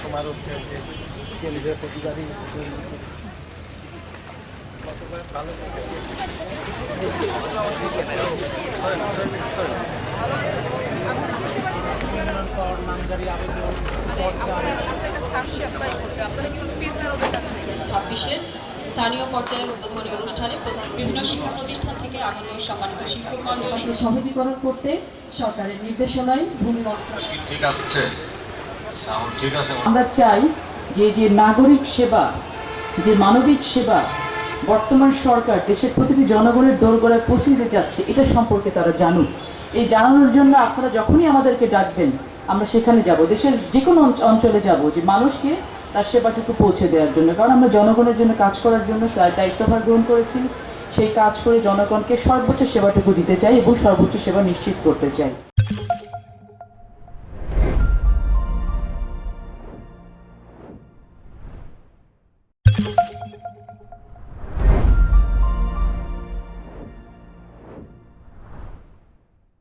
তোমার হচ্ছে যে কেন্দ্রীয় প্রতিবাদী ছাব্বিশের স্থানীয় পর্যায়ের উদ্বোধনী অনুষ্ঠানে বিভিন্ন শিক্ষা প্রতিষ্ঠান থেকে আগত সম্মানিত শিক্ষক মণ্ডলী সহজীকরণ করতে সরকারের নির্দেশনায় ভূমি মন্ত্রণালয় ঠিক আছে আমরা চাই যে নাগরিক সেবা, যে মানবিক সেবা বর্তমান সরকার দেশের প্রতিটি জনগণের দোরগোড়ায় পৌঁছে দিতে যাচ্ছে, এটা সম্পর্কে তারা জানুক। এই জানানোর জন্য আপনারা যখনই আমাদেরকে ডাকবেন আমরা সেখানে যাব, দেশের যে কোনো অঞ্চলে যাব, যে মানুষকে তার সেবাটুকু পৌঁছে দেওয়ার জন্য। কারণ আমরা জনগণের জন্য কাজ করার জন্য দায়িত্বভার গ্রহণ করেছি, সেই কাজ করে জনগণকে সর্বোচ্চ সেবাটুকু দিতে চাই এবং সর্বোচ্চ সেবা নিশ্চিত করতে চাই।